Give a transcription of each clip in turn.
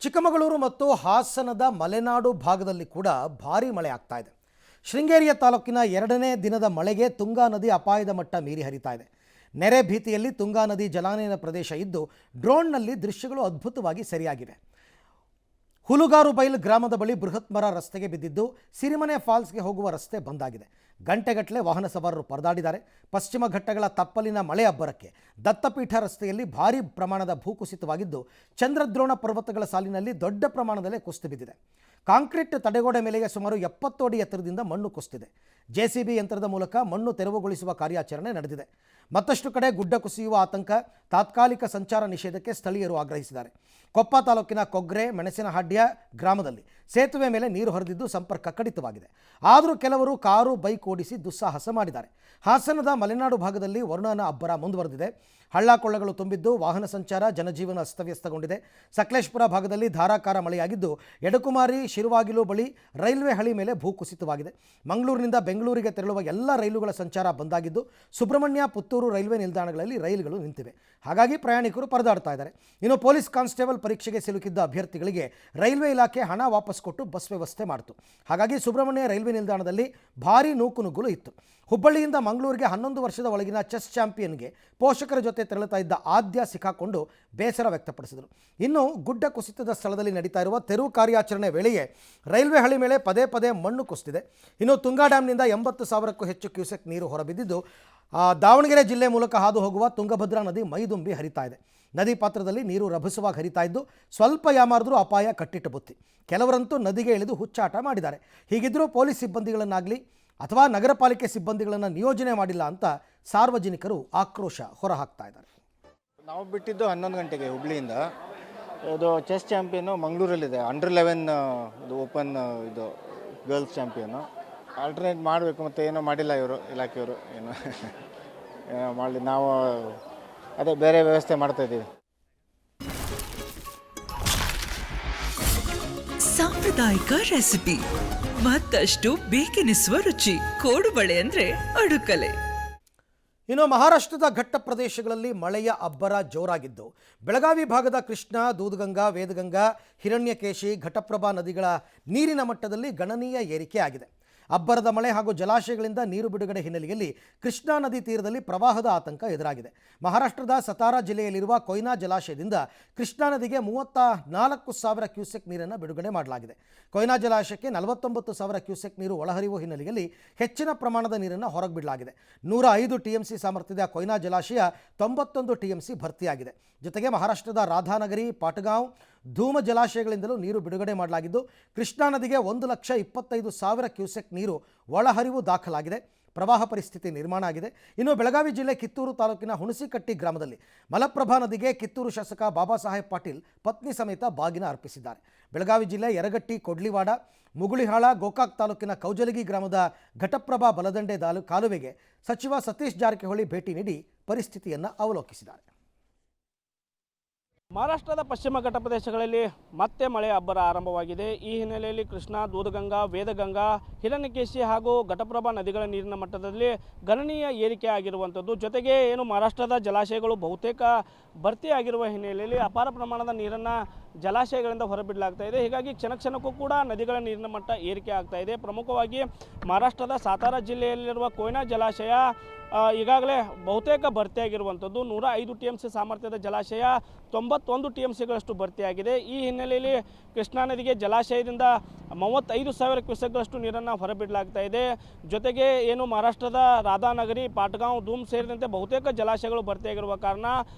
ಚಿಕ್ಕಮಗಳೂರು ಮತ್ತು ಹಾಸನದ ಮಲೆನಾಡು ಭಾಗದಲ್ಲಿ ಕೂಡ ಭಾರೀ ಮಳೆ ಆಗ್ತಾ ಇದೆ. ಶೃಂಗೇರಿಯ ತಾಲೂಕಿನ 2ನೇ ದಿನದ ಮಳೆಗೆ ತುಂಗಾ ನದಿ ಅಪಾಯದ ಮಟ್ಟ ಮೀರಿ ಹರಿತಾ ಇದೆ. ನೆರೆ ಭೀತಿಯಲ್ಲಿ ತುಂಗಾ ನದಿ ಜಲಾನಯನ ಪ್ರದೇಶ ಇದ್ದು ಡ್ರೋನ್ನಲ್ಲಿ ದೃಶ್ಯಗಳು ಅದ್ಭುತವಾಗಿ ಸೆರೆಯಾಗಿವೆ. ಹುಲುಗಾರು ಬೈಲ್ ಗ್ರಾಮದ ಬಳಿ ಬೃಹತ್ ಮರ ರಸ್ತೆಗೆ ಬಿದ್ದಿದ್ದು ಸಿರಿಮನೆ ಫಾಲ್ಸ್ಗೆ ಹೋಗುವ ರಸ್ತೆ ಬಂದಾಗಿದೆ. ಗಂಟೆಗಟ್ಟಲೆ ವಾಹನ ಸವಾರರು ಪರದಾಡಿದ್ದಾರೆ. ಪಶ್ಚಿಮ ಘಟ್ಟಗಳ ತಪ್ಪಲಿನ ಮಳೆ ಅಬ್ಬರಕ್ಕೆ ದತ್ತಪೀಠ ರಸ್ತೆಯಲ್ಲಿ ಭಾರೀ ಪ್ರಮಾಣದ ಭೂಕುಸಿತವಾಗಿದ್ದು ಚಂದ್ರದ್ರೋಣ ಪರ್ವತಗಳ ಸಾಲಿನಲ್ಲಿ ದೊಡ್ಡ ಪ್ರಮಾಣದಲ್ಲಿ ಕುಸಿದು ಬಿದ್ದಿದೆ. ಕಾಂಕ್ರೀಟ್ ತಡೆಗೋಡೆ ಮೇಲೆಗೆ ಸುಮಾರು 70 ಅಡಿ ಎತ್ತರದಿಂದ ಮಣ್ಣು ಕುಸಿದಿದೆ. ಜೆಸಿಬಿ ಯಂತ್ರದ ಮೂಲಕ ಮಣ್ಣು ತೆರವುಗೊಳಿಸುವ ಕಾರ್ಯಾಚರಣೆ ನಡೆದಿದೆ. ಮತ್ತಷ್ಟು ಕಡೆ ಗುಡ್ಡ ಕುಸಿಯುವ ಆತಂಕ. ತಾತ್ಕಾಲಿಕ ಸಂಚಾರ ನಿಷೇಧಕ್ಕೆ ಸ್ಥಳೀಯರು ಆಗ್ರಹಿಸಿದ್ದಾರೆ. ಕೊಪ್ಪ ತಾಲೂಕಿನ ಕೊಗ್ರೆ ಮೆಣಸಿನಹಾಡ್ಯ ಗ್ರಾಮದಲ್ಲಿ ಸೇತುವೆ ಮೇಲೆ ನೀರು ಹರಿದಿದ್ದು ಸಂಪರ್ಕ ಕಡಿತವಾಗಿದೆ. ಆದರೂ ಕೆಲವರು ಕಾರು ಬೈಕ್ ಓಡಿಸಿ ದುಸ್ಸಾಹಸ ಮಾಡಿದ್ದಾರೆ. ಹಾಸನದ ಮಲೆನಾಡು ಭಾಗದಲ್ಲಿ ವರುಣನ ಅಬ್ಬರ ಮುಂದುವರೆದಿದೆ. ಹಳ್ಳಕೊಳ್ಳಗಳು ತುಂಬಿದ್ದು ವಾಹನ ಸಂಚಾರ ಜನಜೀವನ ಅಸ್ತವ್ಯಸ್ತಗೊಂಡಿದೆ. ಸಕಲೇಶಪುರ ಭಾಗದಲ್ಲಿ ಧಾರಾಕಾರ ಮಳೆಯಾಗಿದ್ದು ಎಡಕುಮಾರಿ ಶಿರುವಾಗಿಲು ಬಳಿ ರೈಲ್ವೆ ಹಳಿ ಮೇಲೆ ಭೂಕುಸಿತವಾಗಿದೆ. ಮಂಗಳೂರಿನಿಂದ ಬೆಂಗಳೂರಿಗೆ ತೆರಳುವ ಎಲ್ಲ ರೈಲುಗಳ ಸಂಚಾರ ಬಂದಾಗಿದ್ದು ಸುಬ್ರಹ್ಮಣ್ಯ ಪುತ್ತೂರು ರೈಲ್ವೆ ನಿಲ್ದಾಣಗಳಲ್ಲಿ ರೈಲುಗಳು ನಿಂತಿವೆ. ಹಾಗಾಗಿ ಪ್ರಯಾಣಿಕರು ಪರದಾಡ್ತಾ ಇದ್ದಾರೆ. ಇನ್ನು ಪೊಲೀಸ್ ಕಾನ್ಸ್ಟೇಬಲ್ ಪರೀಕ್ಷೆಗೆ ಸಿಲುಕಿದ್ದ ಅಭ್ಯರ್ಥಿಗಳಿಗೆ ರೈಲ್ವೆ ಇಲಾಖೆ ಹಣ ವಾಪಸ್ ಕೊಟ್ಟು ಬಸ್ ವ್ಯವಸ್ಥೆ ಮಾಡಿತು. ಹಾಗಾಗಿ ಸುಬ್ರಹ್ಮಣ್ಯ ರೈಲ್ವೆ ನಿಲ್ದಾಣದಲ್ಲಿ ಭಾರೀ ನೂಕುನುಗ್ಗಲು ಇತ್ತು. ಹುಬ್ಬಳ್ಳಿಯಿಂದ ಮಂಗಳೂರಿಗೆ 11 ವರ್ಷದ ಒಳಗಿನ ಚೆಸ್ ಚಾಂಪಿಯನ್ಗೆ ಪೋಷಕರ ಜೊತೆ ತೆರಳುತ್ತಾ ಇದ್ದ ಆದ್ಯ ಸಿಕ್ಕಾಕೊಂಡು ಬೇಸರ ವ್ಯಕ್ತಪಡಿಸಿದರು. ಇನ್ನು ಗುಡ್ಡ ಕುಸಿತದ ಸ್ಥಳದಲ್ಲಿ ನಡೀತಾ ಇರುವ ತೆರವು ಕಾರ್ಯಾಚರಣೆ ವೇಳೆಯೇ ರೈಲ್ವೆ ಹಳಿ ಮೇಲೆ ಪದೇ ಪದೇ ಮಣ್ಣು ಕುಸಿದಿದೆ. ಇನ್ನು ತುಂಗಾ ಡ್ಯಾಂನಿಂದ 80,000ಕ್ಕೂ ಹೆಚ್ಚು ಕ್ಯೂಸೆಕ್ ನೀರು ಹೊರಬಿದ್ದಿದ್ದು ದಾವಣಗೆರೆ ಜಿಲ್ಲೆ ಮೂಲಕ ಹಾದು ಹೋಗುವ ತುಂಗಭದ್ರಾ ನದಿ ಮೈದುಂಬಿ ಹರಿತಾ ಇದೆ. ನದಿ ಪಾತ್ರದಲ್ಲಿ ನೀರು ರಭಸವಾಗಿ ಹರಿತಾ ಇದ್ದು ಸ್ವಲ್ಪ ಯಾಮಾರಿದ್ರೂ ಅಪಾಯ ಕಟ್ಟಿಟ್ಟು ಬುತ್ತಿ. ಕೆಲವರಂತೂ ನದಿಗೆ ಇಳಿದು ಹುಚ್ಚಾಟ ಮಾಡಿದ್ದಾರೆ. ಹೀಗಿದ್ದರೂ ಪೊಲೀಸ್ ಸಿಬ್ಬಂದಿಗಳನ್ನಾಗಲಿ ಅಥವಾ ನಗರ ಪಾಲಿಕೆ ಸಿಬ್ಬಂದಿಗಳನ್ನು ನಿಯೋಜನೆ ಮಾಡಿಲ್ಲ ಅಂತ ಸಾರ್ವಜನಿಕರು ಆಕ್ರೋಶ ಹೊರಹಾಕ್ತಾ ಇದ್ದಾರೆ. ನಾವು ಬಿಟ್ಟಿದ್ದು 11 ಗಂಟೆಗೆ ಹುಬ್ಳಿಯಿಂದ. ಇದು ಚೆಸ್ ಚಾಂಪಿಯನು ಮಂಗಳೂರಲ್ಲಿದೆ. ಅಂಡರ್-11 ಇದು ಓಪನ್ ಇದು ಗರ್ಲ್ಸ್ ಚಾಂಪಿಯನು. ಆಲ್ಟರ್ನೇಟ್ ಮಾಡಬೇಕು ಮತ್ತು ಏನೋ ಮಾಡಿಲ್ಲ ಇವರು ಇಲಾಖೆಯವರು ಏನೋ ಮಾಡಲಿ. ನಾವು ಅದೇ ಬೇರೆ ವ್ಯವಸ್ಥೆ ಮಾಡ್ತಾಯಿದ್ದೀವಿ. ಸಾಂಪ್ರದಾಯಿಕ ರೆಸಿಪಿ ಮತ್ತಷ್ಟು ಬೇಕೆನಿಸುವ ರುಚಿ. ಕೋಡುಬಳೆ ಅಂದರೆ ಅಡುಕಲೆ. ಇನ್ನು ಮಹಾರಾಷ್ಟ್ರದ ಘಟ್ಟ ಪ್ರದೇಶಗಳಲ್ಲಿ ಮಳೆಯ ಅಬ್ಬರ ಜೋರಾಗಿದ್ದು ಬೆಳಗಾವಿ ಭಾಗದ ಕೃಷ್ಣಾ, ದೂದಗಂಗಾ, ವೇದಗಂಗಾ, ಹಿರಣ್ಯಕೇಶಿ, ಘಟಪ್ರಭಾ ನದಿಗಳ ನೀರಿನ ಮಟ್ಟದಲ್ಲಿ ಗಣನೀಯ ಏರಿಕೆ ಆಗಿದೆ. ಅಬ್ಬರದ ಮಳೆ ಹಾಗೂ ಜಲಾಶಯಗಳಿಂದ ನೀರು ಬಿಡುಗಡೆ ಹಿನ್ನೆಲೆಯಲ್ಲಿ ಕೃಷ್ಣಾ ನದಿ ತೀರದಲ್ಲಿ ಪ್ರವಾಹದ ಆತಂಕ ಎದುರಾಗಿದೆ. ಮಹಾರಾಷ್ಟ್ರದ ಸತಾರಾ ಜಿಲ್ಲೆಯಲ್ಲಿರುವ ಕೊಯ್ನಾ ಜಲಾಶಯದಿಂದ ಕೃಷ್ಣಾ ನದಿಗೆ 34,000 ಕ್ಯೂಸೆಕ್ ನೀರನ್ನು ಬಿಡುಗಡೆ ಮಾಡಲಾಗಿದೆ. ಕೊಯ್ನಾ ಜಲಾಶಯಕ್ಕೆ 49,000 ಕ್ಯೂಸೆಕ್ ನೀರು ಒಳಹರಿವು ಹಿನ್ನೆಲೆಯಲ್ಲಿ ಹೆಚ್ಚಿನ ಪ್ರಮಾಣದ ನೀರನ್ನು ಹೊರಗೆ ಬಿಡಲಾಗಿದೆ. 105 ಟಿಎಂಸಿ ಸಾಮರ್ಥ್ಯದ ಕೊಯ್ನಾ ಜಲಾಶಯ 91 ಟಿಎಂಸಿ ಭರ್ತಿಯಾಗಿದೆ. ಜೊತೆಗೆ ಮಹಾರಾಷ್ಟ್ರದ ರಾಧಾನಗರಿ, ಪಾಟಗಾಂವ್, ಧೂಮ ಜಲಾಶಯಗಳಿಂದಲೂ ನೀರು ಬಿಡುಗಡೆ ಮಾಡಲಾಗಿದ್ದು ಕೃಷ್ಣಾ ನದಿಗೆ 1,25,000 ಕ್ಯೂಸೆಕ್ ನೀರು ಒಳಹರಿವು ದಾಖಲಾಗಿದೆ. ಪ್ರವಾಹ ಪರಿಸ್ಥಿತಿ ನಿರ್ಮಾಣ ಆಗಿದೆ. ಇನ್ನು ಬೆಳಗಾವಿ ಜಿಲ್ಲೆ ಕಿತ್ತೂರು ತಾಲೂಕಿನ ಹುಣಸಿಕಟ್ಟಿ ಗ್ರಾಮದಲ್ಲಿ ಮಲಪ್ರಭಾ ನದಿಗೆ ಕಿತ್ತೂರು ಶಾಸಕ ಬಾಬಾ ಸಾಹೇಬ್ ಪಾಟೀಲ್ ಪತ್ನಿ ಸಮೇತ ಬಾಗಿನ ಅರ್ಪಿಸಿದ್ದಾರೆ. ಬೆಳಗಾವಿ ಜಿಲ್ಲೆ ಯರಗಟ್ಟಿ, ಕೊಡ್ಲಿವಾಡ, ಮುಗುಳಿಹಾಳ, ಗೋಕಾಕ್ ತಾಲೂಕಿನ ಕೌಜಲಗಿ ಗ್ರಾಮದ ಘಟಪ್ರಭಾ ಬಲದಂಡೆ ಕಾಲುವೆಗೆ ಸಚಿವ ಸತೀಶ್ ಜಾರಕಿಹೊಳಿ ಭೇಟಿ ನೀಡಿ ಪರಿಸ್ಥಿತಿಯನ್ನು ಅವಲೋಕಿಸಿದ್ದಾರೆ. ಮಹಾರಾಷ್ಟ್ರದ ಪಶ್ಚಿಮ ಘಟ್ಟ ಪ್ರದೇಶಗಳಲ್ಲಿ ಮತ್ತೆ ಮಳೆ ಅಬ್ಬರ ಆರಂಭವಾಗಿದೆ. ಈ ಹಿನ್ನೆಲೆಯಲ್ಲಿ ಕೃಷ್ಣಾ, ದೂದಗಂಗಾ, ವೇದಗಂಗಾ, ಹಿರಣ್ಯಕೇಶಿ ಹಾಗೂ ಘಟಪ್ರಭಾ ನದಿಗಳ ನೀರಿನ ಮಟ್ಟದಲ್ಲಿ ಗಣನೀಯ ಏರಿಕೆ ಆಗಿರುವಂಥದ್ದು. ಜೊತೆಗೆ ಏನು ಮಹಾರಾಷ್ಟ್ರದ ಜಲಾಶಯಗಳು ಬಹುತೇಕ ಭರ್ತಿಯಾಗಿರುವ ಹಿನ್ನೆಲೆಯಲ್ಲಿ ಅಪಾರ ಪ್ರಮಾಣದ ನೀರನ್ನು ಜಲಾಶಯಗಳಿಂದ ಹೊರಬಿಡಲಾಗ್ತಾ ಇದೆ. ಹೀಗಾಗಿ ಕ್ಷಣಕ್ಕೂ ಕೂಡ ನದಿಗಳ ನೀರಿನ ಮಟ್ಟ ಏರಿಕೆ ಆಗ್ತಾ ಇದೆ. ಪ್ರಮುಖವಾಗಿ ಮಹಾರಾಷ್ಟ್ರದ ಸಾತಾರಾ ಜಿಲ್ಲೆಯಲ್ಲಿರುವ ಕೊಯ್ನಾ ಜಲಾಶಯ ಈಗಾಗಲೇ ಬಹುತೇಕ ಭರ್ತಿಯಾಗಿರುವಂಥದ್ದು. 105 ಟಿಎಂಸಿ ಸಾಮರ್ಥ್ಯದ ಜಲಾಶಯ 91 ಟಿಎಂಸಿಗಳಷ್ಟು ಭರ್ತಿಯಾಗಿದೆ. ಈ ಹಿನ್ನೆಲೆಯಲ್ಲಿ ಕೃಷ್ಣಾ ನದಿಗೆ ಜಲಾಶಯದಿಂದ 35,000 ಕ್ಯೂಸೆಕ್ಗಳಷ್ಟು ನೀರನ್ನು ಹೊರಬಿಡಲಾಗ್ತಾ ಇದೆ. ಜೊತೆಗೆ ಏನು ಮಹಾರಾಷ್ಟ್ರದ ರಾಧಾನಗರಿ, ಪಾಟಗಾಂವ್, ಧೂಮ್ ಸೇರಿದಂತೆ ಬಹುತೇಕ ಜಲಾಶಯಗಳು ಭರ್ತಿಯಾಗಿರುವ ಕಾರಣ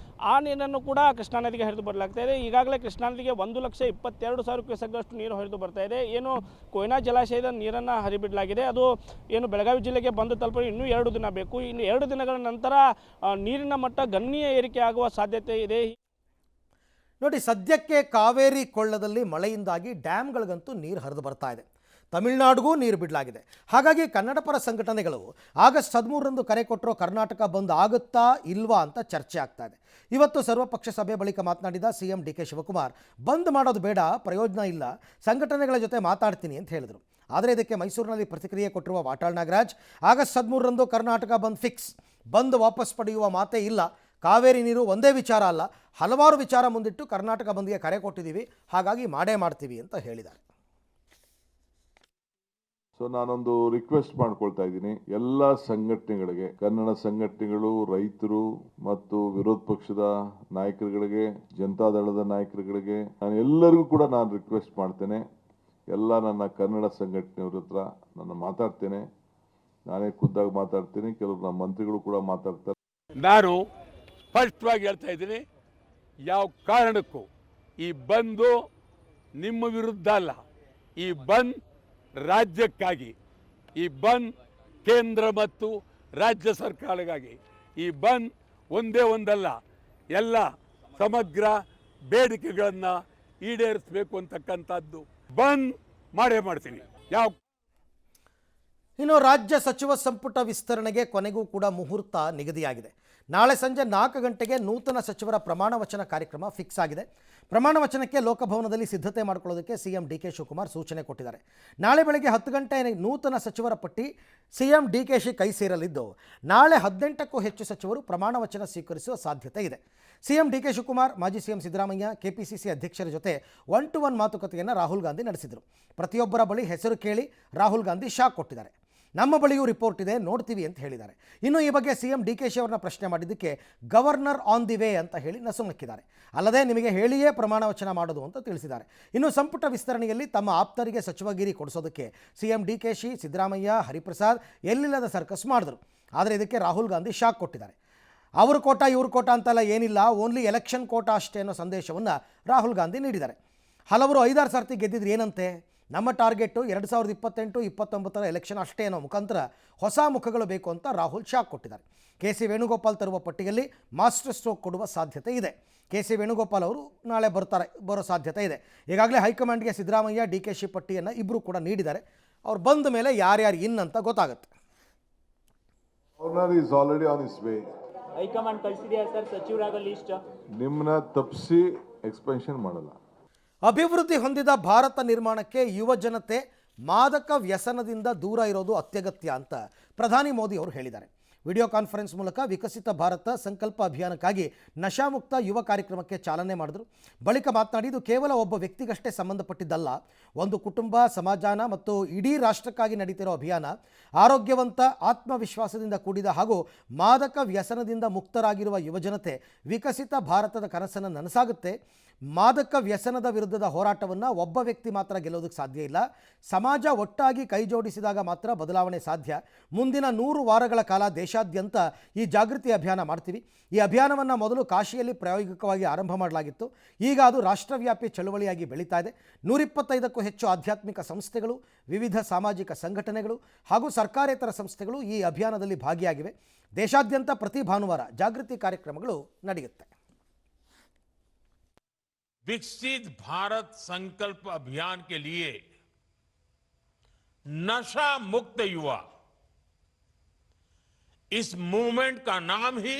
ಆ ನೀರನ್ನು ಕೂಡ ಕೃಷ್ಣಾ ನದಿಗೆ ಹರಿದು ಬರಲಾಗ್ತಾ ಇದೆ. ಈಗಾಗಲೇ ಕೃಷ್ಣಾ ನದಿಗೆ 1,22,000 ಕ್ಯೂಸೆಕ್ಗಳಷ್ಟು ನೀರು ಹರಿದು ಬರ್ತಾ ಇದೆ. ಏನು ಕೊಯ್ನಾ ಜಲಾಶಯದ ನೀರನ್ನು ಹರಿಬಿಡಲಾಗಿದೆ. ಅದು ಏನು ಬೆಳಗಾವಿ ಜಿಲ್ಲೆಗೆ ಬಂದು ತಲುಪಲು ಇನ್ನೂ 2 ದಿನ ಬೇಕು. ಇನ್ನು 2 ದಿನಗಳ ನಂತರ ನೀರಿನ ಮಟ್ಟ ಗಣನೀಯ ಏರಿಕೆ ಆಗುವ ಸಾಧ್ಯತೆ ಇದೆ. ನೋಡಿ, ಸದ್ಯಕ್ಕೆ ಕಾವೇರಿ ಕೊಳ್ಳದಲ್ಲಿ ಮಳೆಯಿಂದಾಗಿ ಡ್ಯಾಮ್ಗಳಿಗಂತೂ ನೀರು ಹರಿದು ಬರ್ತಾ ಇದೆ. ತಮಿಳುನಾಡಿಗೂ ನೀರು ಬಿಡಲಾಗಿದೆ. ಹಾಗಾಗಿ ಕನ್ನಡ ಪರ ಸಂಘಟನೆಗಳು ಆಗಸ್ಟ್ 13ರಂದು ಕರೆ ಕೊಟ್ಟರು ಕರ್ನಾಟಕ ಬಂದ್ ಆಗುತ್ತಾ ಇಲ್ವಾ ಅಂತ ಚರ್ಚೆ ಆಗ್ತಾ ಇದೆ. ಇವತ್ತು ಸರ್ವಪಕ್ಷ ಸಭೆ ಬಳಿಕ ಮಾತನಾಡಿದ ಸಿಎಂ ಡಿ ಕೆ ಶಿವಕುಮಾರ್, ಬಂದ್ ಮಾಡೋದು ಬೇಡ, ಪ್ರಯೋಜನ ಇಲ್ಲ, ಸಂಘಟನೆಗಳ ಜೊತೆ ಮಾತಾಡ್ತೀನಿ ಅಂತ ಹೇಳಿದರು. ಆದರೆ ಇದಕ್ಕೆ ಮೈಸೂರಿನಲ್ಲಿ ಪ್ರತಿಕ್ರಿಯೆ ಕೊಟ್ಟಿರುವ ವಾಟಾಳ್ ನಾಗರಾಜ್, ಆಗಸ್ಟ್ 13ರಂದು ಕರ್ನಾಟಕ ಬಂದ್ ಫಿಕ್ಸ್, ಬಂದ್ ವಾಪಸ್ ಪಡೆಯುವ ಮಾತೇ ಇಲ್ಲ, ಕಾವೇರಿ ನೀರು ಒಂದೇ ವಿಚಾರ ಅಲ್ಲ, ಹಲವಾರು ವಿಚಾರ ಮುಂದಿಟ್ಟು ಕರ್ನಾಟಕ ಬಂದ್ಗೆ ಕರೆ ಕೊಟ್ಟಿದ್ದೀವಿ, ಹಾಗಾಗಿ ಮಾಡೇ ಮಾಡ್ತೀವಿ ಅಂತ ಹೇಳಿದ್ದಾರೆ. ಸೊ ನಾನೊಂದು ರಿಕ್ವೆಸ್ಟ್ ಮಾಡ್ಕೊಳ್ತಾ ಇದ್ದೀನಿ ಎಲ್ಲ ಸಂಘಟನೆಗಳಿಗೆ, ಕನ್ನಡ ಸಂಘಟನೆಗಳು, ರೈತರು ಮತ್ತು ವಿರೋಧ ಪಕ್ಷದ ನಾಯಕರುಗಳಿಗೆ, ಜನತಾದಳದ ನಾಯಕರುಗಳಿಗೆ, ನಾನು ಎಲ್ಲರಿಗೂ ಕೂಡ ನಾನು ರಿಕ್ವೆಸ್ಟ್ ಮಾಡ್ತೇನೆ. ಎಲ್ಲ ನನ್ನ ಕನ್ನಡ ಸಂಘಟನೆಯವ್ರ ಹತ್ರ ನಾನು ಮಾತಾಡ್ತೇನೆ, ನಾನೇ ಖುದ್ದಾಗಿ ಮಾತಾಡ್ತೀನಿ, ಕೆಲವರು ನಮ್ಮ ಮಂತ್ರಿಗಳು ಕೂಡ ಮಾತಾಡ್ತಾರೆ. ನಾನು ಸ್ಪಷ್ಟವಾಗಿ ಹೇಳ್ತಾ ಇದ್ದೀನಿ, ಯಾವ ಕಾರಣಕ್ಕೂ ಈ ಬಂದು ನಿಮ್ಮ ವಿರುದ್ಧ ಅಲ್ಲ, ಈ ಬಂದ್ ರಾಜ್ಯಕ್ಕಾಗಿ, ಈ ಬಂದ್ ಕೇಂದ್ರ ಮತ್ತು ರಾಜ್ಯ ಸರ್ಕಾರಕ್ಕಾಗಿ. ಈ ಬಂದ್ ಒಂದೇ ಒಂದಲ್ಲ, ಎಲ್ಲ ಸಮಗ್ರ ಬೇಡಿಕೆಗಳನ್ನು ಈಡೇರಿಸಬೇಕು ಅಂತಕ್ಕಂಥದ್ದು ಬಂದ್ ಮಾಡೇ ಮಾಡ್ತೀವಿ. ಯಾವ ಇನ್ನು ರಾಜ್ಯ ಸಚಿವ ಸಂಪುಟ ವಿಸ್ತರಣೆಗೆ ಕೊನೆಗೂ ಕೂಡ ಮುಹೂರ್ತ ನಿಗದಿಯಾಗಿದೆ. ನಾಳೆ ಸಂಜೆ 4 ಗಂಟೆಗೆ ನೂತನ ಸಚಿವರ ಪ್ರಮಾಣ ವಚನ ಕಾರ್ಯಕ್ರಮ ಫಿಕ್ಸ್ ಆಗಿದೆ. ಪ್ರಮಾಣ ವಚನಕ್ಕೆ ಲೋಕಭವನದಲ್ಲಿ ಸಿದ್ಧತೆ ಮಾಡಿಕೊಳ್ಳೋದಕ್ಕೆ ಸಿಎಂ ಡಿ.ಕೆ. ಶಿವಕುಮಾರ್ ಸೂಚನೆ ಕೊಟ್ಟಿದ್ದಾರೆ. ನಾಳೆ ಬೆಳಗ್ಗೆ 10 ಗಂಟೆ ನೂತನ ಸಚಿವರ ಪಟ್ಟಿ ಸಿಎಂ ಡಿ.ಕೆ.ಶಿ ಕೈ ಸೇರಲಿದ್ದು, ನಾಳೆ 18ಕ್ಕೂ ಹೆಚ್ಚು ಸಚಿವರು ಪ್ರಮಾಣ ವಚನ ಸ್ವೀಕರಿಸುವ ಸಾಧ್ಯತೆ ಇದೆ. ಸಿಎಂ ಡಿ.ಕೆ. ಶಿವಕುಮಾರ್ ಮಾಜಿ ಸಿಎಂ ಸಿದ್ದರಾಮಯ್ಯ, ಕೆಪಿಸಿಸಿ ಅಧ್ಯಕ್ಷರ ಜೊತೆ 1-to-1 ಮಾತುಕತೆಯನ್ನು ರಾಹುಲ್ ಗಾಂಧಿ ನಡೆಸಿದರು. ಪ್ರತಿಯೊಬ್ಬರ ಬಳಿ ಹೆಸರು ಕೇಳಿ ರಾಹುಲ್ ಗಾಂಧಿ ಶಾಕ್ ಕೊಟ್ಟಿದ್ದಾರೆ. ನಮ್ಮ ಬಳಿಯೂ ರಿಪೋರ್ಟ್ ಇದೆ, ನೋಡ್ತೀವಿ ಅಂತ ಹೇಳಿದ್ದಾರೆ. ಇನ್ನು ಈ ಬಗ್ಗೆ ಸಿಎಂ ಡಿ.ಕೆ.ಶಿ ಅವರನ್ನ ಪ್ರಶ್ನೆ ಮಾಡಿದ್ದಕ್ಕೆ ಗವರ್ನರ್ ಆನ್ ದಿ ವೇ ಅಂತ ಹೇಳಿ ನಸುನಕ್ಕಿದ್ದಾರೆ. ಅಲ್ಲದೆ ನಿಮಗೆ ಹೇಳಿಯೇ ಪ್ರಮಾಣ ವಚನ ಮಾಡೋದು ಅಂತ ತಿಳಿಸಿದ್ದಾರೆ. ಇನ್ನು ಸಂಪುಟ ವಿಸ್ತರಣೆಯಲ್ಲಿ ತಮ್ಮ ಆಪ್ತರಿಗೆ ಸಚಿವಗಿರಿ ಕೊಡಿಸೋದಕ್ಕೆ ಸಿಎಂ ಡಿ.ಕೆ.ಶಿ, ಸಿದ್ದರಾಮಯ್ಯ, ಹರಿಪ್ರಸಾದ್ ಎಲ್ಲಿಲ್ಲದ ಸರ್ಕಸ್ ಮಾಡಿದ್ರು. ಆದರೆ ಇದಕ್ಕೆ ರಾಹುಲ್ ಗಾಂಧಿ ಶಾಕ್ ಕೊಟ್ಟಿದ್ದಾರೆ. ಅವ್ರ ಕೋಟ ಇವ್ರ ಕೋಟ ಅಂತೆಲ್ಲ ಏನಿಲ್ಲ, ಓನ್ಲಿ ಎಲೆಕ್ಷನ್ ಕೋಟ ಅಷ್ಟೇ ಅನ್ನೋ ಸಂದೇಶವನ್ನು ರಾಹುಲ್ ಗಾಂಧಿ ನೀಡಿದ್ದಾರೆ. ಹಲವರು 5-6 ಸರ್ತಿ ಗೆದ್ದಿದ್ರೆ ಏನಂತೆ, ನಮ್ಮ ಟಾರ್ಗೆಟು 2028-29 ಎಲೆಕ್ಷನ್ ಅಷ್ಟೇ ಅನ್ನೋ ಮುಖಾಂತರ ಹೊಸ ಮುಖಗಳು ಬೇಕು ಅಂತ ರಾಹುಲ್ ಶಾಕ್ ಕೊಟ್ಟಿದ್ದಾರೆ. ಕೆ.ಸಿ. ವೇಣುಗೋಪಾಲ್ ತರುವ ಪಟ್ಟಿಯಲ್ಲಿ ಮಾಸ್ಟರ್ ಸ್ಟ್ರೋಕ್ ಕೊಡುವ ಸಾಧ್ಯತೆ ಇದೆ. ಕೆ.ಸಿ. ವೇಣುಗೋಪಾಲ್ ಅವರು ನಾಳೆ ಬರೋ ಸಾಧ್ಯತೆ ಇದೆ. ಈಗಾಗಲೇ ಹೈಕಮಾಂಡ್ಗೆ ಸಿದ್ದರಾಮಯ್ಯ, ಡಿ.ಕೆ.ಶಿ ಪಟ್ಟಿಯನ್ನು ಇಬ್ಬರು ಕೂಡ ನೀಡಿದ್ದಾರೆ. ಅವ್ರು ಬಂದ ಮೇಲೆ ಯಾರ್ಯಾರು ಇನ್ ಅಂತ ಗೊತ್ತಾಗುತ್ತೆ. Governor is already on his way. High command ಕಳಿಸಿದೆಯಾ ಸರ್ ಸಚಿವರಾಗೋ ಲಿಸ್ಟ್? ನಿಮ್ಮನ್ನ ತಪ್ಪಿಸಿ ಎಕ್ಸ್ಪೆನ್ಷನ್ ಮಾಡಲ್ಲ. ಅಭಿವೃದ್ಧಿ ಹೊಂದಿದ ಭಾರತ ನಿರ್ಮಾಣಕ್ಕೆ ಯುವ ಜನತೆ ಮಾದಕ ವ್ಯಸನದಿಂದ ದೂರ ಇರೋದು ಅತ್ಯಗತ್ಯ ಅಂತ ಪ್ರಧಾನಿ ಮೋದಿ ಅವರು ಹೇಳಿದ್ದಾರೆ. ವಿಡಿಯೋ ಕಾನ್ಫರೆನ್ಸ್ ಮೂಲಕ ವಿಕಸಿತ ಭಾರತ ಸಂಕಲ್ಪ ಅಭಿಯಾನಕ್ಕಾಗಿ ನಶಾಮುಕ್ತ ಯುವ ಕಾರ್ಯಕ್ರಮಕ್ಕೆ ಚಾಲನೆ ಮಾಡಿದರು. ಬಳಿಕ ಮಾತನಾಡಿ, ಇದು ಕೇವಲ ಒಬ್ಬ ವ್ಯಕ್ತಿಗಷ್ಟೇ ಸಂಬಂಧಪಟ್ಟಿದ್ದಲ್ಲ, ಒಂದು ಕುಟುಂಬ, ಸಮಾಜಾನ ಮತ್ತು ಇಡೀ ರಾಷ್ಟ್ರಕ್ಕಾಗಿ ನಡೀತಿರೋ ಅಭಿಯಾನ. ಆರೋಗ್ಯವಂತ, ಆತ್ಮವಿಶ್ವಾಸದಿಂದ ಕೂಡಿದ ಹಾಗೂ ಮಾದಕ ವ್ಯಸನದಿಂದ ಮುಕ್ತರಾಗಿರುವ ಯುವಜನತೆ ವಿಕಸಿತ ಭಾರತದ ಕನಸನ್ನು ನನಸಾಗುತ್ತೆ. ಮಾದಕ ವ್ಯಸನದ ವಿರುದ್ಧದ ಹೋರಾಟವನ್ನು ಒಬ್ಬ ವ್ಯಕ್ತಿ ಮಾತ್ರ ಗೆಲ್ಲೋದಕ್ಕೆ ಸಾಧ್ಯ ಇಲ್ಲ, ಸಮಾಜ ಒಟ್ಟಾಗಿ ಕೈ ಜೋಡಿಸಿದಾಗ ಮಾತ್ರ ಬದಲಾವಣೆ ಸಾಧ್ಯ. ಮುಂದಿನ 100 ವಾರಗಳ ಕಾಲ ದೇಶಾದ್ಯಂತ ಈ ಜಾಗೃತಿ ಅಭಿಯಾನ ಮಾಡ್ತೀವಿ. ಈ ಅಭಿಯಾನವನ್ನು ಮೊದಲು ಕಾಶಿಯಲ್ಲಿ ಪ್ರಾಯೋಗಿಕವಾಗಿ ಆರಂಭ ಮಾಡಲಾಗಿತ್ತು. ಈಗ ಅದು ರಾಷ್ಟ್ರವ್ಯಾಪಿ ಚಳುವಳಿಯಾಗಿ ಬೆಳೀತಾ ಇದೆ. 125ಕ್ಕೂ ಹೆಚ್ಚು ಆಧ್ಯಾತ್ಮಿಕ ಸಂಸ್ಥೆಗಳು, ವಿವಿಧ ಸಾಮಾಜಿಕ ಸಂಘಟನೆಗಳು ಹಾಗೂ ಸರ್ಕಾರೇತರ ಸಂಸ್ಥೆಗಳು ಈ ಅಭಿಯಾನದಲ್ಲಿ ಭಾಗಿಯಾಗಿವೆ. ದೇಶಾದ್ಯಂತ ಪ್ರತಿ ಭಾನುವಾರ ಜಾಗೃತಿ ಕಾರ್ಯಕ್ರಮಗಳು ನಡೆಯುತ್ತೆ. विकसित भारत संकल्प अभियान के लिए नशा मुक्त युवा, इस मूवमेंट का नाम ही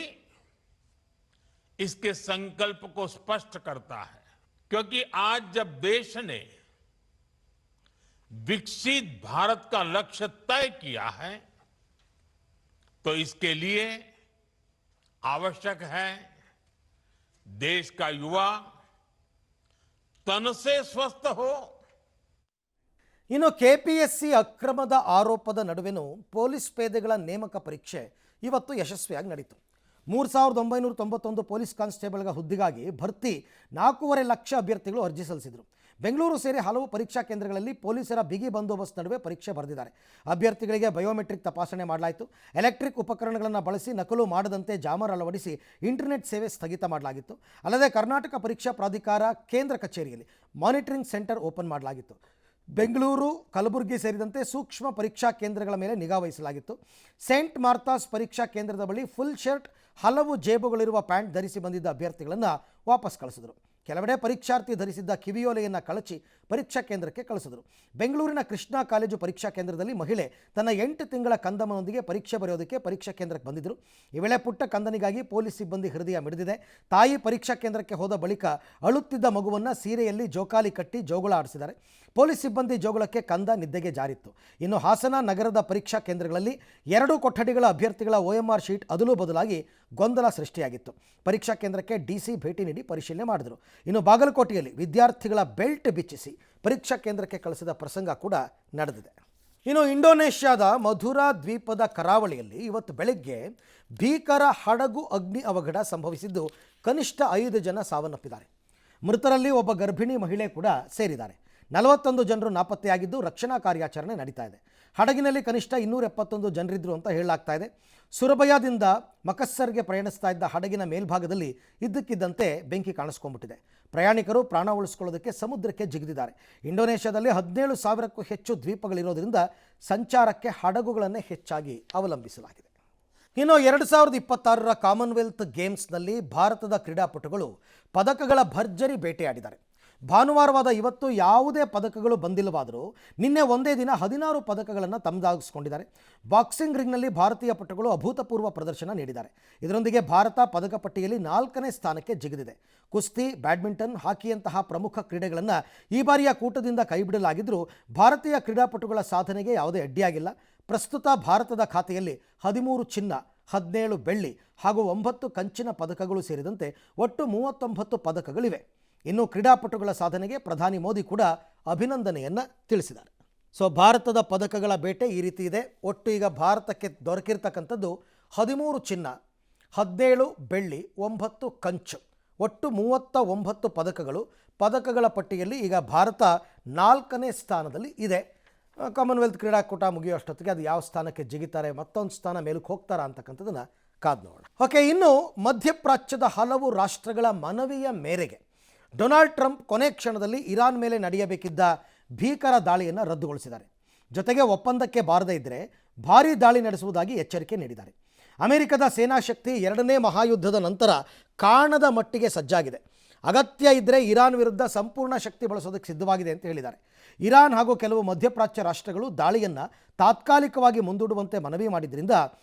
इसके संकल्प को स्पष्ट करता है. क्योंकि आज जब देश ने विकसित भारत का लक्ष्य तय किया है, तो इसके लिए आवश्यक है देश का युवा तन से स्वस्थ हो. ಇನ್ನು ಕೆಪಿಎಸ್ಸಿ ಅಕ್ರಮದ ಆರೋಪದ ನಡುವೆನೂ ಪೊಲೀಸ್ ಪೇದೆಗಳ ನೇಮಕ ಪರೀಕ್ಷೆ ಇವತ್ತು ಯಶಸ್ವಿಯಾಗಿ ನಡೀತು. 3991 ಪೊಲೀಸ್ ಕಾನ್ಸ್ಟೇಬಲ್ಗಳ ಹುದ್ದೆಗಾಗಿ ಭರ್ತಿ 4.5 ಲಕ್ಷ ಅಭ್ಯರ್ಥಿಗಳು ಅರ್ಜಿ ಸಲ್ಲಿಸಿದರು. ಬೆಂಗಳೂರು ಸೇರಿ ಹಲವು ಪರೀಕ್ಷಾ ಕೇಂದ್ರಗಳಲ್ಲಿ ಪೊಲೀಸರ ಬಿಗಿ ಬಂದೋಬಸ್ತ್ ನಡುವೆ ಪರೀಕ್ಷೆ ಬರೆದಿದ್ದಾರೆ. ಅಭ್ಯರ್ಥಿಗಳಿಗೆ ಬಯೋಮೆಟ್ರಿಕ್ ತಪಾಸಣೆ ಮಾಡಲಾಯಿತು. ಎಲೆಕ್ಟ್ರಿಕ್ ಉಪಕರಣಗಳನ್ನು ಬಳಸಿ ನಕಲು ಮಾಡದಂತೆ ಜಾಮರ್ ಅಳವಡಿಸಿ ಇಂಟರ್ನೆಟ್ ಸೇವೆ ಸ್ಥಗಿತ ಮಾಡಲಾಗಿತ್ತು. ಅಲ್ಲದೆ ಕರ್ನಾಟಕ ಪರೀಕ್ಷಾ ಪ್ರಾಧಿಕಾರ ಕೇಂದ್ರ ಕಚೇರಿಯಲ್ಲಿ ಮಾನಿಟರಿಂಗ್ ಸೆಂಟರ್ ಓಪನ್ ಮಾಡಲಾಗಿತ್ತು. ಬೆಂಗಳೂರು, ಕಲಬುರಗಿ ಸೇರಿದಂತೆ ಸೂಕ್ಷ್ಮ ಪರೀಕ್ಷಾ ಕೇಂದ್ರಗಳ ಮೇಲೆ ನಿಗಾ ವಹಿಸಲಾಗಿತ್ತು. ಸೇಂಟ್ ಮಾರ್ಥಾಸ್ ಪರೀಕ್ಷಾ ಕೇಂದ್ರದ ಬಳಿ ಫುಲ್ ಶರ್ಟ್, ಹಲವು ಜೇಬುಗಳಿರುವ ಪ್ಯಾಂಟ್ ಧರಿಸಿ ಬಂದಿದ್ದ ಅಭ್ಯರ್ಥಿಗಳನ್ನು ವಾಪಸ್ ಕಳಿಸಿದರು. ಕೆಲವೆಡೆ ಪರೀಕ್ಷಾರ್ಥಿ ಧರಿಸಿದ್ದ ಕಿವಿಯೋಲೆಯನ್ನು ಕಳಚಿ ಪರೀಕ್ಷಾ ಕೇಂದ್ರಕ್ಕೆ ಕಳಿಸಿದರು. ಬೆಂಗಳೂರಿನ ಕೃಷ್ಣಾ ಕಾಲೇಜು ಪರೀಕ್ಷಾ ಕೇಂದ್ರದಲ್ಲಿ ಮಹಿಳೆ ತನ್ನ 8 ತಿಂಗಳ ಕಂದಮ್ಮನೊಂದಿಗೆ ಪರೀಕ್ಷೆ ಬರೆಯೋದಕ್ಕೆ ಪರೀಕ್ಷಾ ಕೇಂದ್ರಕ್ಕೆ ಬಂದಿದ್ದರು. ಈ ವೇಳೆ ಪುಟ್ಟ ಕಂದನಿಗಾಗಿ ಪೊಲೀಸ್ ಸಿಬ್ಬಂದಿ ಹೃದಯ ಮಿಡಿದಿದೆ. ತಾಯಿ ಪರೀಕ್ಷಾ ಕೇಂದ್ರಕ್ಕೆ ಹೋದ ಬಳಿಕ ಅಳುತ್ತಿದ್ದ ಮಗುವನ್ನು ಸೀರೆಯಲ್ಲಿ ಜೋಕಾಲಿ ಕಟ್ಟಿ ಜೋಗುಳ ಆಡಿಸಿದ್ದಾರೆ. ಪೊಲೀಸ್ ಸಿಬ್ಬಂದಿ ಜೋಗುಳಕ್ಕೆ ಕಂದ ನಿದ್ದೆಗೆ ಜಾರಿತ್ತು. ಇನ್ನು ಹಾಸನ ನಗರದ ಪರೀಕ್ಷಾ ಕೇಂದ್ರಗಳಲ್ಲಿ 2 ಕೊಠಡಿಗಳ ಅಭ್ಯರ್ಥಿಗಳ OMR ಶೀಟ್ ಅದಲು ಬದಲಾಗಿ ಗೊಂದಲ ಸೃಷ್ಟಿಯಾಗಿತ್ತು. ಪರೀಕ್ಷಾ ಕೇಂದ್ರಕ್ಕೆ DC ಭೇಟಿ ನೀಡಿ ಪರಿಶೀಲನೆ ಮಾಡಿದರು. ಇನ್ನು ಬಾಗಲಕೋಟೆಯಲ್ಲಿ ವಿದ್ಯಾರ್ಥಿಗಳ ಬೆಲ್ಟ್ ಬಿಚ್ಚಿಸಿ ಪರೀಕ್ಷಾ ಕೇಂದ್ರಕ್ಕೆ ಕಳಿಸಿದ ಪ್ರಸಂಗ ಕೂಡ ನಡೆದಿದೆ. ಇನ್ನು ಇಂಡೋನೇಷ್ಯಾದ ಮಧುರಾ ದ್ವೀಪದ ಕರಾವಳಿಯಲ್ಲಿ ಇವತ್ತು ಬೆಳಗ್ಗೆ ಭೀಕರ ಹಡಗು ಅಗ್ನಿ ಅವಘಡ ಸಂಭವಿಸಿದ್ದು ಕನಿಷ್ಠ 5 ಜನ ಸಾವನ್ನಪ್ಪಿದ್ದಾರೆ. ಮೃತರಲ್ಲಿ ಒಬ್ಬ ಗರ್ಭಿಣಿ ಮಹಿಳೆ ಕೂಡ ಸೇರಿದ್ದಾರೆ. 41 ಜನರು ನಾಪತ್ತೆಯಾಗಿದ್ದು ರಕ್ಷಣಾ ಕಾರ್ಯಾಚರಣೆ ನಡೀತಾ ಇದೆ. ಹಡಗಿನಲ್ಲಿ ಕನಿಷ್ಠ 271 ಜನರಿದ್ರು ಅಂತ ಹೇಳಲಾಗ್ತಾ ಇದೆ. ಸುರಬಯಾದಿಂದ ಮಕಸ್ಸರ್ಗೆ ಪ್ರಯಾಣಿಸ್ತಾ ಇದ್ದ ಹಡಗಿನ ಮೇಲ್ಭಾಗದಲ್ಲಿ ಇದ್ದಕ್ಕಿದ್ದಂತೆ ಬೆಂಕಿ ಕಾಣಿಸ್ಕೊಂಡ್ಬಿಟ್ಟಿದೆ. ಪ್ರಯಾಣಿಕರು ಪ್ರಾಣ ಉಳಿಸಿಕೊಳ್ಳೋದಕ್ಕೆ ಸಮುದ್ರಕ್ಕೆ ಜಿಗಿದಿದ್ದಾರೆ. ಇಂಡೋನೇಷ್ಯಾದಲ್ಲಿ 17,000ಕ್ಕೂ ಹೆಚ್ಚು ದ್ವೀಪಗಳಿರೋದ್ರಿಂದ ಸಂಚಾರಕ್ಕೆ ಹಡಗುಗಳನ್ನೇ ಹೆಚ್ಚಾಗಿ ಅವಲಂಬಿಸಲಾಗಿದೆ. ಇನ್ನು 2026ರ ಕಾಮನ್ವೆಲ್ತ್ ಗೇಮ್ಸ್ನಲ್ಲಿ ಭಾರತದ ಕ್ರೀಡಾಪಟುಗಳು ಪದಕಗಳ ಭರ್ಜರಿ ಬೇಟೆಯಾಡಿದ್ದಾರೆ. ಭಾನುವಾರವಾದ ಇವತ್ತು ಯಾವುದೇ ಪದಕಗಳು ಬಂದಿಲ್ಲವಾದರೂ ನಿನ್ನೆ ಒಂದೇ ದಿನ 16 ಪದಕಗಳನ್ನು ತಮ್ಮದಾಗಿಸಿಕೊಂಡಿದ್ದಾರೆ. ಬಾಕ್ಸಿಂಗ್ ರಿಂಗ್ನಲ್ಲಿ ಭಾರತೀಯ ಪಟುಗಳು ಅಭೂತಪೂರ್ವ ಪ್ರದರ್ಶನ ನೀಡಿದ್ದಾರೆ. ಇದರೊಂದಿಗೆ ಭಾರತ ಪದಕ ಪಟ್ಟಿಯಲ್ಲಿ 4ನೇ ಸ್ಥಾನಕ್ಕೆ ಜಿಗಿದಿದೆ. ಕುಸ್ತಿ, ಬ್ಯಾಡ್ಮಿಂಟನ್, ಹಾಕಿಯಂತಹ ಪ್ರಮುಖ ಕ್ರೀಡೆಗಳನ್ನು ಈ ಬಾರಿಯ ಕೂಟದಿಂದ ಕೈಬಿಡಲಾಗಿದ್ದರೂ ಭಾರತೀಯ ಕ್ರೀಡಾಪಟುಗಳ ಸಾಧನೆಗೆ ಯಾವುದೇ ಅಡ್ಡಿಯಾಗಿಲ್ಲ. ಪ್ರಸ್ತುತ ಭಾರತದ ಖಾತೆಯಲ್ಲಿ 13 ಚಿನ್ನ, 17 ಬೆಳ್ಳಿ ಹಾಗೂ 9 ಕಂಚಿನ ಪದಕಗಳು ಸೇರಿದಂತೆ ಒಟ್ಟು 39 ಪದಕಗಳಿವೆ. ಇನ್ನು ಕ್ರೀಡಾಪಟುಗಳ ಸಾಧನೆಗೆ ಪ್ರಧಾನಿ ಮೋದಿ ಕೂಡ ಅಭಿನಂದನೆಯನ್ನು ತಿಳಿಸಿದ್ದಾರೆ. ಭಾರತದ ಪದಕಗಳ ಬೇಟೆ ಈ ರೀತಿ ಇದೆ. ಒಟ್ಟು ಈಗ ಭಾರತಕ್ಕೆ ದೊರಕಿರ್ತಕ್ಕಂಥದ್ದು 13 ಚಿನ್ನ, 17 ಬೆಳ್ಳಿ, 9 ಕಂಚು, ಒಟ್ಟು 39 ಪದಕಗಳು. ಪದಕಗಳ ಪಟ್ಟಿಯಲ್ಲಿ ಈಗ ಭಾರತ 4ನೇ ಸ್ಥಾನದಲ್ಲಿ ಇದೆ. ಕಾಮನ್ವೆಲ್ತ್ ಕ್ರೀಡಾಕೂಟ ಮುಗಿಯುವಷ್ಟೊತ್ತಿಗೆ ಅದು ಯಾವ ಸ್ಥಾನಕ್ಕೆ ಜಿಗಿತಾರೆ, ಮತ್ತೊಂದು ಸ್ಥಾನ ಮೇಲಕ್ಕೆ ಹೋಗ್ತಾರಾ ಅಂತಕ್ಕಂಥದ್ದನ್ನು ಕಾದು ನೋಡೋಣ. ಓಕೆ, ಇನ್ನು ಮಧ್ಯಪ್ರಾಚ್ಯದ ಹಲವು ರಾಷ್ಟ್ರಗಳ ಮನವಿಯ ಮೇರೆಗೆ ಡೊನಾಲ್ಡ್ ಟ್ರಂಪ್ ಕೊನೆ ಕ್ಷಣದಲ್ಲಿ ಇರಾನ್ ಮೇಲೆ ನಡೆಯಬೇಕಿದ್ದ ಭೀಕರ ದಾಳಿಯನ್ನು ರದ್ದುಗೊಳಿಸಿದ್ದಾರೆ. ಜೊತೆಗೆ ಒಪ್ಪಂದಕ್ಕೆ ಬಾರದೇ ಇದ್ದರೆ ಭಾರೀ ದಾಳಿ ನಡೆಸುವುದಾಗಿ ಎಚ್ಚರಿಕೆ ನೀಡಿದ್ದಾರೆ. ಅಮೆರಿಕದ ಸೇನಾ ಶಕ್ತಿ 2ನೇ ಮಹಾಯುದ್ಧದ ನಂತರ ಕಾಣದ ಮಟ್ಟಿಗೆ ಸಜ್ಜಾಗಿದೆ. ಅಗತ್ಯ ಇದ್ದರೆ ಇರಾನ್ ವಿರುದ್ಧ ಸಂಪೂರ್ಣ ಶಕ್ತಿ ಬಳಸೋದಕ್ಕೆ ಸಿದ್ಧವಾಗಿದೆ ಅಂತ ಹೇಳಿದ್ದಾರೆ. ಇರಾನ್ ಹಾಗೂ ಕೆಲವು ಮಧ್ಯಪ್ರಾಚ್ಯ ರಾಷ್ಟ್ರಗಳು ದಾಳಿಯನ್ನು ತಾತ್ಕಾಲಿಕವಾಗಿ ಮುಂದೂಡುವಂತೆ ಮನವಿ ಮಾಡಿದ್ರಿಂದ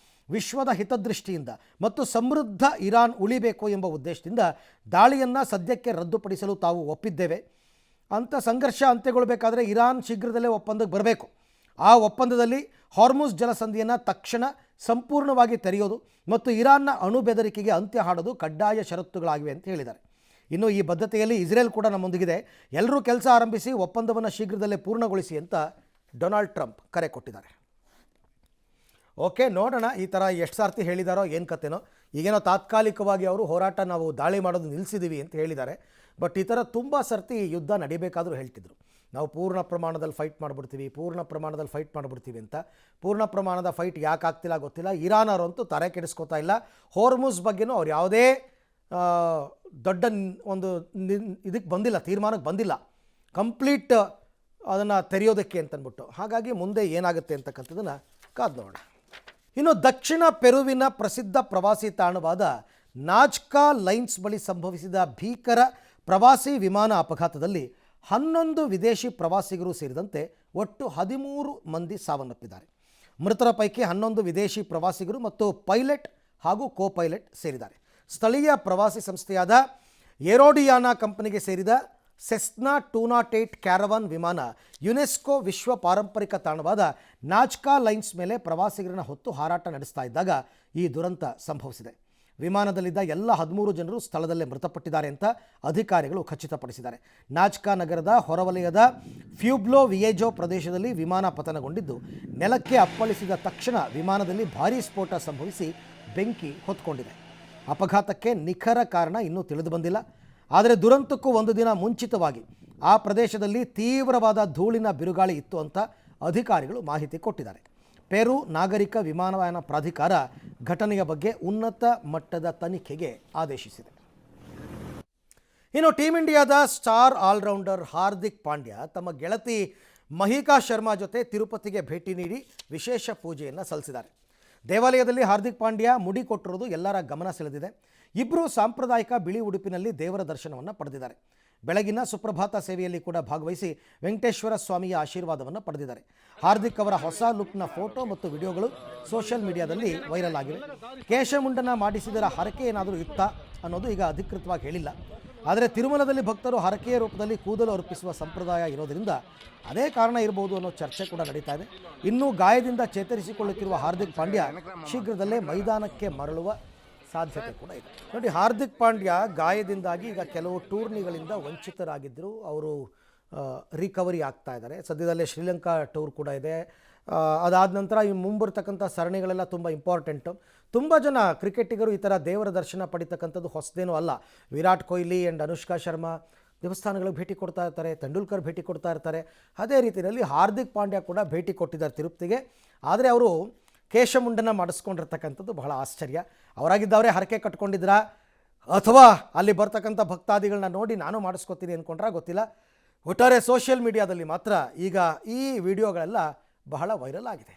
ವಿಶ್ವದ ಹಿತದೃಷ್ಟಿಯಿಂದ ಮತ್ತು ಸಮೃದ್ಧ ಇರಾನ್ ಉಳಿಬೇಕು ಎಂಬ ಉದ್ದೇಶದಿಂದ ದಾಳಿಯನ್ನು ಸದ್ಯಕ್ಕೆ ರದ್ದುಪಡಿಸಲು ತಾವು ಒಪ್ಪಿದ್ದೇವೆ ಅಂತ. ಸಂಘರ್ಷ ಅಂತ್ಯಗೊಳ್ಳಬೇಕಾದರೆ ಇರಾನ್ ಶೀಘ್ರದಲ್ಲೇ ಒಪ್ಪಂದಕ್ಕೆ ಬರಬೇಕು. ಆ ಒಪ್ಪಂದದಲ್ಲಿ ಹಾರ್ಮುಜ್ ಜಲಸಂಧಿಯನ್ನು ತಕ್ಷಣ ಸಂಪೂರ್ಣವಾಗಿ ತೆರೆಯೋದು ಮತ್ತು ಇರಾನ್ನ ಅಣು ಬೆದರಿಕೆಗೆ ಅಂತ್ಯ ಹಾಡೋದು ಕಡ್ಡಾಯ ಷರತ್ತುಗಳಾಗಿವೆ ಅಂತ ಹೇಳಿದ್ದಾರೆ. ಇನ್ನು ಈ ಬದ್ಧತೆಯಲ್ಲಿ ಇಸ್ರೇಲ್ ಕೂಡ ನಮ್ಮೊಂದಿಗಿದೆ. ಎಲ್ಲರೂ ಕೆಲಸ ಆರಂಭಿಸಿ ಒಪ್ಪಂದವನ್ನು ಶೀಘ್ರದಲ್ಲೇ ಪೂರ್ಣಗೊಳಿಸಿ ಅಂತ ಡೊನಾಲ್ಡ್ ಟ್ರಂಪ್ ಕರೆ ಕೊಟ್ಟಿದ್ದಾರೆ. ಓಕೆ, ನೋಡೋಣ ಈ ಥರ ಎಷ್ಟು ಸರ್ತಿ ಹೇಳಿದಾರೋ ಏನು ಕತೆನೋ. ಈಗೇನೋ ತಾತ್ಕಾಲಿಕವಾಗಿ ಅವರು ಹೋರಾಟ ನಾವು ದಾಳಿ ಮಾಡೋದು ನಿಲ್ಲಿಸಿದ್ದೀವಿ ಅಂತ ಹೇಳಿದ್ದಾರೆ. ಬಟ್ ಈ ಥರ ತುಂಬ ಸರ್ತಿ ಯುದ್ಧ ನಡಿಬೇಕಾದರೂ ಹೇಳ್ತಿದ್ರು, ನಾವು ಪೂರ್ಣ ಪ್ರಮಾಣದಲ್ಲಿ ಫೈಟ್ ಮಾಡಿಬಿಡ್ತೀವಿ, ಪೂರ್ಣ ಪ್ರಮಾಣದಲ್ಲಿ ಫೈಟ್ ಮಾಡಿಬಿಡ್ತೀವಿ ಅಂತ. ಪೂರ್ಣ ಪ್ರಮಾಣದ ಫೈಟ್ ಯಾಕೆ ಆಗ್ತಿಲ್ಲ ಗೊತ್ತಿಲ್ಲ. ಇರಾನ್ ಅವರಂತೂ ತಲೆ ಕೆಡಿಸ್ಕೋತಾ ಇಲ್ಲ. ಹೋರ್ಮುಜ್ ಬಗ್ಗೆನೂ ಅವ್ರು ಯಾವುದೇ ದೊಡ್ಡ ಒಂದು ಇದಕ್ಕೆ ಬಂದಿಲ್ಲ, ತೀರ್ಮಾನಕ್ಕೆ ಬಂದಿಲ್ಲ ಕಂಪ್ಲೀಟ್ ಅದನ್ನು ತೆರೆಯೋದಕ್ಕೆ ಅಂತಂದ್ಬಿಟ್ಟು. ಹಾಗಾಗಿ ಮುಂದೆ ಏನಾಗುತ್ತೆ ಅಂತಕ್ಕಂಥದ್ದನ್ನು ಕಾದು ನೋಡೋಣ. ಇನ್ನು ದಕ್ಷಿಣ ಪೆರುವಿನ ಪ್ರಸಿದ್ಧ ಪ್ರವಾಸಿ ತಾಣವಾದ ನಾಜ್ಕಾ ಲೈನ್ಸ್ ಬಳಿ ಸಂಭವಿಸಿದ ಭೀಕರ ಪ್ರವಾಸಿ ವಿಮಾನ ಅಪಘಾತದಲ್ಲಿ 11 ವಿದೇಶಿ ಪ್ರವಾಸಿಗರು ಸೇರಿದಂತೆ ಒಟ್ಟು 13 ಮಂದಿ ಸಾವನ್ನಪ್ಪಿದ್ದಾರೆ. ಮೃತರ ಪೈಕಿ 11 ವಿದೇಶಿ ಪ್ರವಾಸಿಗರು ಮತ್ತು ಪೈಲಟ್ ಹಾಗೂ ಕೋ ಪೈಲಟ್ ಸೇರಿದ್ದಾರೆ. ಸ್ಥಳೀಯ ಪ್ರವಾಸಿ ಸಂಸ್ಥೆಯಾದ ಏರೋಡಿಯಾನಾ ಕಂಪನಿಗೆ ಸೇರಿದ ಸೆಸ್ನಾ 208 ಕ್ಯಾರವಾನ್ ವಿಮಾನ ಯುನೆಸ್ಕೋ ವಿಶ್ವ ಪಾರಂಪರಿಕ ತಾಣವಾದ ನಾಜ್ಕಾ ಲೈನ್ಸ್ ಮೇಲೆ ಪ್ರವಾಸಿಗರನ್ನ ಹೊತ್ತು ಹಾರಾಟ ನಡೆಸ್ತಾ ಇದ್ದಾಗ ಈ ದುರಂತ ಸಂಭವಿಸಿದೆ. ವಿಮಾನದಲ್ಲಿದ್ದ ಎಲ್ಲ 13 ಜನರು ಸ್ಥಳದಲ್ಲೇ ಮೃತಪಟ್ಟಿದ್ದಾರೆ ಅಂತ ಅಧಿಕಾರಿಗಳು ಖಚಿತಪಡಿಸಿದ್ದಾರೆ. ನಾಜ್ಕಾ ನಗರದ ಹೊರವಲಯದ ಫ್ಯೂಬ್ಲೋ ವಿಯೇಜೋ ಪ್ರದೇಶದಲ್ಲಿ ವಿಮಾನ ಪತನಗೊಂಡಿದ್ದು, ನೆಲಕ್ಕೆ ಅಪ್ಪಳಿಸಿದ ತಕ್ಷಣ ವಿಮಾನದಲ್ಲಿ ಭಾರೀ ಸ್ಫೋಟ ಸಂಭವಿಸಿ ಬೆಂಕಿ ಹೊತ್ಕೊಂಡಿದೆ. ಅಪಘಾತಕ್ಕೆ ನಿಖರ ಕಾರಣ ಇನ್ನೂ ತಿಳಿದು ಬಂದಿಲ್ಲ. ಆದರೆ ದುರಂತಕ್ಕೂ ಒಂದು ದಿನ ಮುಂಚಿತವಾಗಿ ಆ ಪ್ರದೇಶದಲ್ಲಿ ತೀವ್ರವಾದ ಧೂಳಿನ ಬಿರುಗಾಳಿ ಇತ್ತು ಅಂತ ಅಧಿಕಾರಿಗಳು ಮಾಹಿತಿ ಕೊಟ್ಟಿದ್ದಾರೆ. ಪೆರು ನಾಗರಿಕ ವಿಮಾನಯಾನ ಪ್ರಾಧಿಕಾರ ಘಟನೆಯ ಬಗ್ಗೆ ಉನ್ನತ ಮಟ್ಟದ ತನಿಖೆಗೆ ಆದೇಶಿಸಿದೆ. ಇನ್ನು ಟೀಂ ಇಂಡಿಯಾದ ಸ್ಟಾರ್ ಆಲ್ರೌಂಡರ್ ಹಾರ್ದಿಕ್ ಪಾಂಡ್ಯ ತಮ್ಮ ಗೆಳತಿ ಮಹಿಕಾ ಶರ್ಮಾ ಜೊತೆ ತಿರುಪತಿಗೆ ಭೇಟಿ ನೀಡಿ ವಿಶೇಷ ಪೂಜೆಯನ್ನು ಸಲ್ಲಿಸಿದ್ದಾರೆ. ದೇವಾಲಯದಲ್ಲಿ ಹಾರ್ದಿಕ್ ಪಾಂಡ್ಯ ಮುಡಿ ಕೊಟ್ಟಿರೋದು ಎಲ್ಲರ ಗಮನ ಸೆಳೆದಿದೆ. ಇಬ್ಬರು ಸಾಂಪ್ರದಾಯಿಕ ಬಿಳಿ ಉಡುಪಿನಲ್ಲಿ ದೇವರ ದರ್ಶನವನ್ನು ಪಡೆದಿದ್ದಾರೆ. ಬೆಳಗಿನ ಸುಪ್ರಭಾತ ಸೇವೆಯಲ್ಲಿ ಕೂಡ ಭಾಗವಹಿಸಿ ವೆಂಕಟೇಶ್ವರ ಸ್ವಾಮಿಯ ಆಶೀರ್ವಾದವನ್ನು ಪಡೆದಿದ್ದಾರೆ. ಹಾರ್ದಿಕ್ ಅವರ ಹೊಸ ಲುಕ್ನ ಫೋಟೋ ಮತ್ತು ವಿಡಿಯೋಗಳು ಸೋಷಿಯಲ್ ಮೀಡಿಯಾದಲ್ಲಿ ವೈರಲ್ ಆಗಿವೆ. ಕೇಶಮುಂಡನ ಮಾಡಿಸಿದರ ಹರಕೆ ಏನಾದರೂ ಇತ್ತಾ ಅನ್ನೋದು ಈಗ ಅಧಿಕೃತವಾಗಿ ಹೇಳಿಲ್ಲ. ಆದರೆ ತಿರುಮಲದಲ್ಲಿ ಭಕ್ತರು ಹರಕೆಯ ರೂಪದಲ್ಲಿ ಕೂದಲು ಅರ್ಪಿಸುವ ಸಂಪ್ರದಾಯ ಇರೋದರಿಂದ ಅದೇ ಕಾರಣ ಇರಬಹುದು ಅನ್ನೋ ಚರ್ಚೆ ಕೂಡ ನಡೀತಾ ಇದೆ. ಇನ್ನು ಗಾಯದಿಂದ ಚೇತರಿಸಿಕೊಳ್ಳುತ್ತಿರುವ ಹಾರ್ದಿಕ್ ಪಾಂಡ್ಯ ಶೀಘ್ರದಲ್ಲೇ ಮೈದಾನಕ್ಕೆ ಮರಳುವ ಸಾಧ್ಯತೆ ಕೂಡ ಇದೆ. ನೋಡಿ, ಹಾರ್ದಿಕ್ ಪಾಂಡ್ಯ ಗಾಯದಿಂದಾಗಿ ಈಗ ಕೆಲವು ಟೂರ್ನಿಗಳಿಂದ ವಂಚಿತರಾಗಿದ್ದರು. ಅವರು ರಿಕವರಿ ಆಗ್ತಾ ಇದ್ದಾರೆ. ಸದ್ಯದಲ್ಲೇ ಶ್ರೀಲಂಕಾ ಟೂರ್ ಕೂಡ ಇದೆ. ಅದಾದ ನಂತರ ಈ ಮುಂಬರ್ತಕ್ಕಂಥ ಸರಣಿಗಳೆಲ್ಲ ತುಂಬ ಇಂಪಾರ್ಟೆಂಟು. ತುಂಬ ಜನ ಕ್ರಿಕೆಟಿಗರು ಈ ಥರ ದೇವರ ದರ್ಶನ ಪಡಿತಕ್ಕಂಥದ್ದು ಹೊಸದೇನೂ ಅಲ್ಲ. ವಿರಾಟ್ ಕೊಹ್ಲಿ ಆ್ಯಂಡ್ ಅನುಷ್ಕಾ ಶರ್ಮಾ ದೇವಸ್ಥಾನಗಳಿಗೆ ಭೇಟಿ ಕೊಡ್ತಾ ಇರ್ತಾರೆ, ತೆಂಡೂಲ್ಕರ್ ಭೇಟಿ ಕೊಡ್ತಾ ಇರ್ತಾರೆ. ಅದೇ ರೀತಿಯಲ್ಲಿ ಹಾರ್ದಿಕ್ ಪಾಂಡ್ಯ ಕೂಡ ಭೇಟಿ ಕೊಟ್ಟಿದ್ದಾರೆ ತಿರುಪತಿಗೆ. ಆದರೆ ಅವರು ಕೇಶಮುಂಡನ ಮಾಡಿಸ್ಕೊಂಡಿರ್ತಕ್ಕಂಥದ್ದು ಬಹಳ ಆಶ್ಚರ್ಯ. ಅವರಾಗಿದ್ದವರೇ ಹರಕೆ ಕಟ್ಕೊಂಡಿದ್ರಾ ಅಥವಾ ಅಲ್ಲಿ ಬರ್ತಕ್ಕಂಥ ಭಕ್ತಾದಿಗಳನ್ನ ನೋಡಿ ನಾನು ಮಾಡಿಸ್ಕೊತೀನಿ ಅಂದ್ಕೊಂಡ್ರಾ ಗೊತ್ತಿಲ್ಲ. ಒಟ್ಟಾರೆ ಸೋಷಿಯಲ್ ಮೀಡಿಯಾದಲ್ಲಿ ಮಾತ್ರ ಈಗ ಈ ವಿಡಿಯೋಗಳೆಲ್ಲ ಬಹಳ ವೈರಲ್ ಆಗಿದೆ.